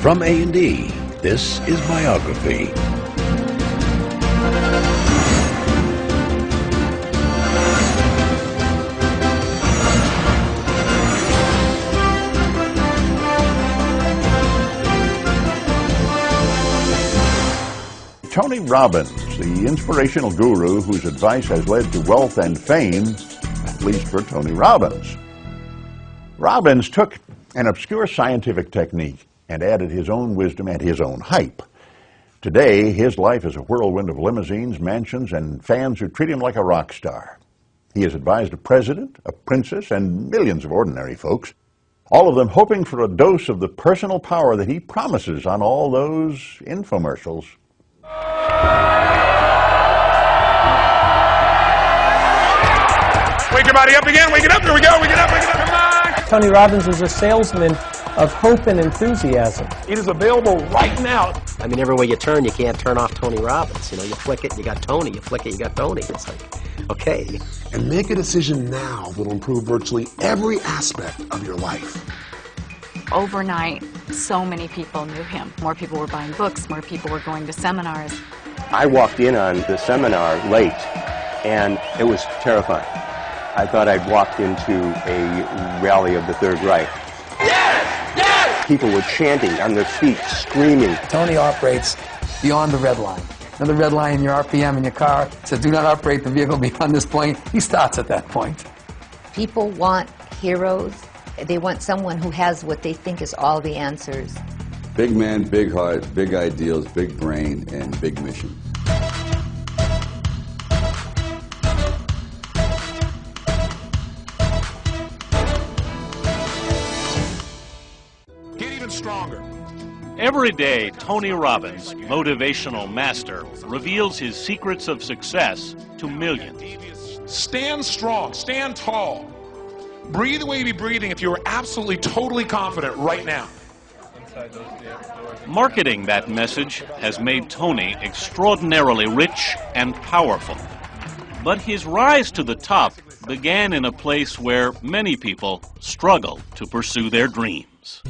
From A&E, this is Biography. Tony Robbins, the inspirational guru whose advice has led to wealth and fame, at least for Tony Robbins. Robbins took an obscure scientific technique and added his own wisdom and his own hype. Today, his life is a whirlwind of limousines, mansions, and fans who treat him like a rock star. He has advised a president, a princess, and millions of ordinary folks, all of them hoping for a dose of the personal power that he promises on all those infomercials. Wake your body up again, wake it up, here we go, wake it up, come on! Tony Robbins is a salesman of hope and enthusiasm. It is available right now. I mean, everywhere you turn, you can't turn off Tony Robbins. You know, you flick it, you got Tony. You flick it, you got Tony. It's like, okay. And make a decision now that'll improve virtually every aspect of your life. Overnight, so many people knew him. More people were buying books, more people were going to seminars. I walked in on the seminar late, and it was terrifying. I thought I'd walked into a rally of the Third Reich. Yes! Yes! People were chanting on their feet, screaming. Tony operates beyond the red line. Now the red line in your RPM in your car says, do not operate the vehicle beyond this point. He starts at that point. People want heroes. They want someone who has what they think is all the answers. Big man, big heart, big ideals, big brain, and big mission. Get even stronger. Every day, Tony Robbins, motivational master, reveals his secrets of success to millions. Stand strong, stand tall. Breathe the way you be breathing if you are absolutely, totally confident right now. Marketing that message has made Tony extraordinarily rich and powerful. But his rise to the top began in a place where many people struggle to pursue their dreams.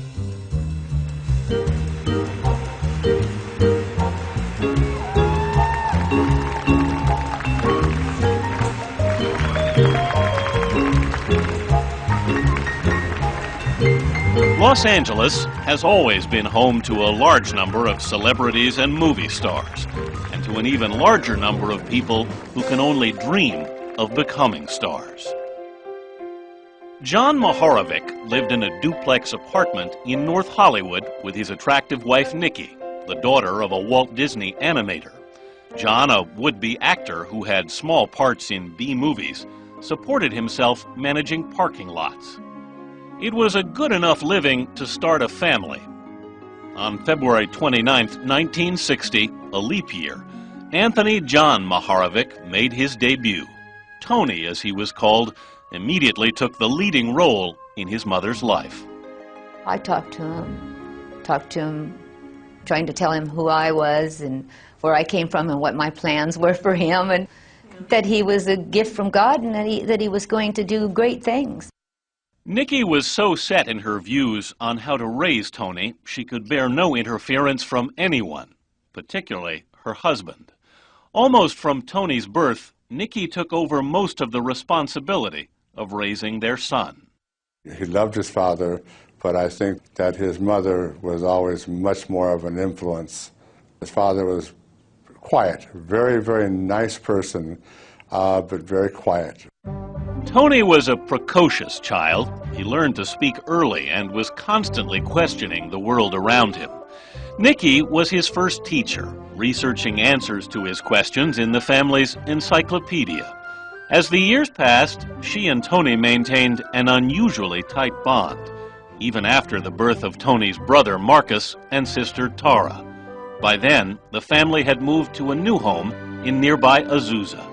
Los Angeles has always been home to a large number of celebrities and movie stars, and to an even larger number of people who can only dream of becoming stars. John Mahavoric lived in a duplex apartment in North Hollywood with his attractive wife Nikki, the daughter of a Walt Disney animator. John, a would-be actor who had small parts in B-movies, supported himself managing parking lots. It was a good enough living to start a family. On February 29, 1960, a leap year, Anthony John Mahavoric made his debut. Tony, as he was called, immediately took the leading role in his mother's life. I talked to him, trying to tell him who I was and where I came from and what my plans were for him, and that he was a gift from God and that he was going to do great things. Nikki was so set in her views on how to raise Tony, she could bear no interference from anyone, particularly her husband. Almost from Tony's birth, Nikki took over most of the responsibility of raising their son. He loved his father, but I think that his mother was always much more of an influence. His father was quiet, very, very nice person, but very quiet. Tony was a precocious child. He learned to speak early and was constantly questioning the world around him. Nikki was his first teacher, researching answers to his questions in the family's encyclopedia. As the years passed, she and Tony maintained an unusually tight bond, even after the birth of Tony's brother Marcus and sister Tara. By then, the family had moved to a new home in nearby Azusa.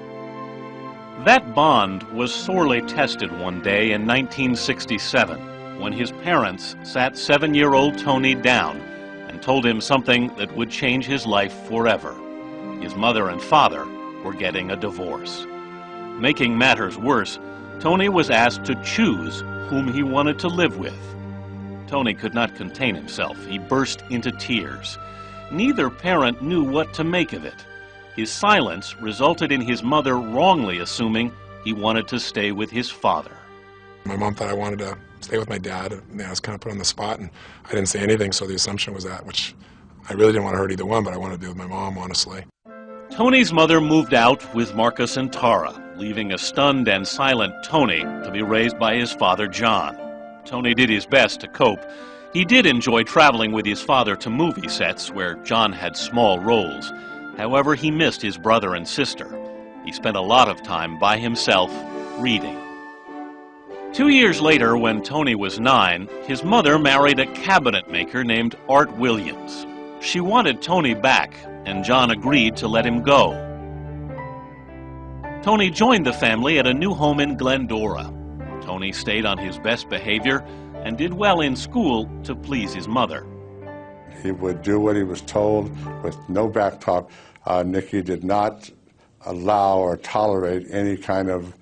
That bond was sorely tested one day in 1967 when his parents sat 7-year-old Tony down and told him something that would change his life forever. His mother and father were getting a divorce. Making matters worse, Tony was asked to choose whom he wanted to live with. Tony could not contain himself. He burst into tears. Neither parent knew what to make of it. His silence resulted in his mother wrongly assuming he wanted to stay with his father. My mom thought I wanted to stay with my dad, and I was kind of put on the spot, and I didn't say anything, so the assumption was that, which I really didn't want to hurt either one, but I wanted to be with my mom, honestly. Tony's mother moved out with Marcus and Tara, leaving a stunned and silent Tony to be raised by his father, John. Tony did his best to cope. He did enjoy traveling with his father to movie sets where John had small roles. However, he missed his brother and sister. He spent a lot of time by himself, reading. 2 years later, when Tony was 9, his mother married a cabinet maker named Art Williams. She wanted Tony back, and John agreed to let him go. Tony joined the family at a new home in Glendora. Tony stayed on his best behavior and did well in school to please his mother. He would do what he was told with no backtalk. Nicky did not allow or tolerate any kind of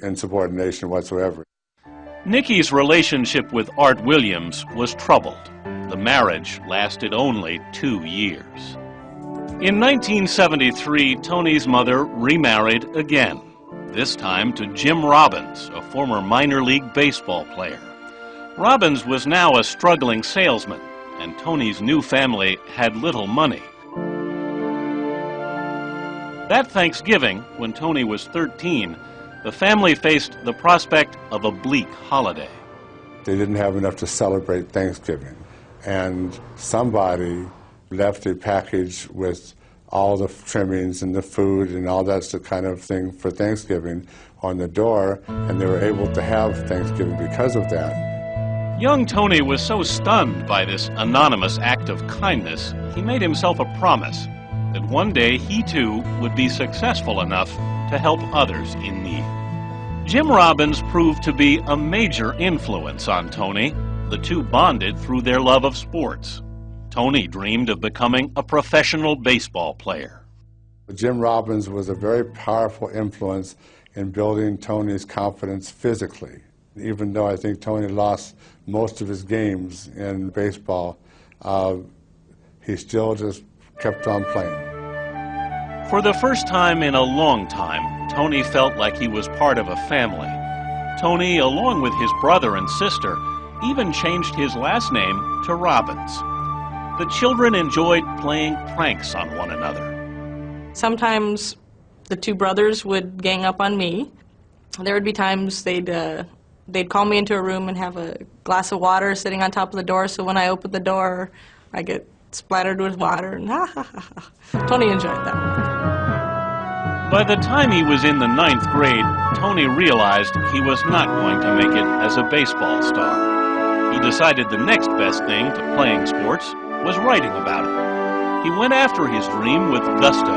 insubordination whatsoever. Nicky's relationship with Art Williams was troubled. The marriage lasted only 2 years. In 1973, Tony's mother remarried again, this time to Jim Robbins, a former minor league baseball player. Robbins was now a struggling salesman, and Tony's new family had little money. That Thanksgiving, when Tony was 13, the family faced the prospect of a bleak holiday. They didn't have enough to celebrate Thanksgiving, and somebody left a package with all the trimmings and the food and all that kind of thing for Thanksgiving on the door, and they were able to have Thanksgiving because of that. Young Tony was so stunned by this anonymous act of kindness, he made himself a promise that one day he too would be successful enough to help others in need. Jim Robbins proved to be a major influence on Tony. The two bonded through their love of sports. Tony dreamed of becoming a professional baseball player. Jim Robbins was a very powerful influence in building Tony's confidence physically. Even though I think Tony lost most of his games in baseball, he still just kept on playing. For the first time in a long time, Tony felt like he was part of a family. Tony, along with his brother and sister, even changed his last name to Robbins. The children enjoyed playing pranks on one another. Sometimes the two brothers would gang up on me. There would be times they'd call me into a room and have a glass of water sitting on top of the door, so when I opened the door, I get splattered with water, and Tony enjoyed that. By the time he was in the 9th grade, Tony realized he was not going to make it as a baseball star. He decided the next best thing to playing sports was writing about it. He went after his dream with gusto.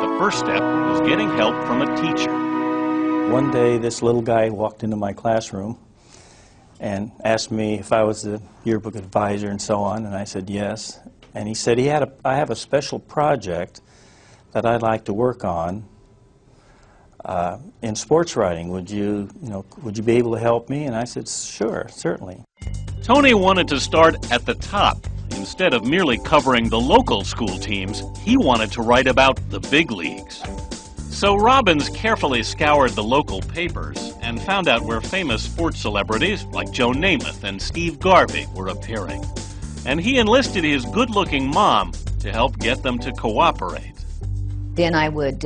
The first step was getting help from a teacher. One day, this little guy walked into my classroom and asked me if I was the yearbook advisor and so on, and I said yes. And he said, I have a special project that I'd like to work on in sports writing. Would you be able to help me? And I said, sure, certainly. Tony wanted to start at the top. Instead of merely covering the local school teams, he wanted to write about the big leagues. So Robbins carefully scoured the local papers and found out where famous sports celebrities like Joe Namath and Steve Garvey were appearing. And he enlisted his good-looking mom to help get them to cooperate. Then I would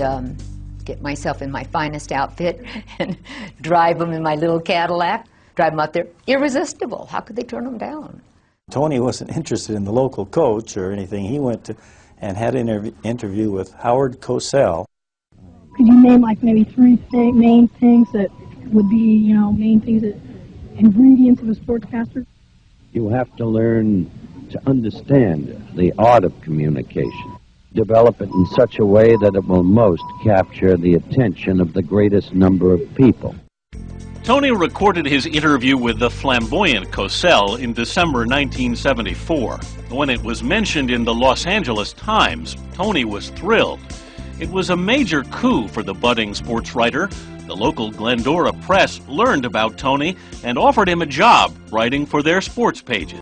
get myself in my finest outfit and drive them in my little Cadillac, drive them out there. Irresistible. How could they turn them down? Tony wasn't interested in the local coach or anything. He went to and had an interview with Howard Cosell. Could you name like maybe three main things that would be, main things that ingredients of a sportscaster? You have to learn to understand the art of communication. Develop it in such a way that it will most capture the attention of the greatest number of people. Tony recorded his interview with the flamboyant Cosell in December 1974. When it was mentioned in the Los Angeles Times, Tony was thrilled. It was a major coup for the budding sports writer. The local Glendora press learned about Tony and offered him a job writing for their sports pages.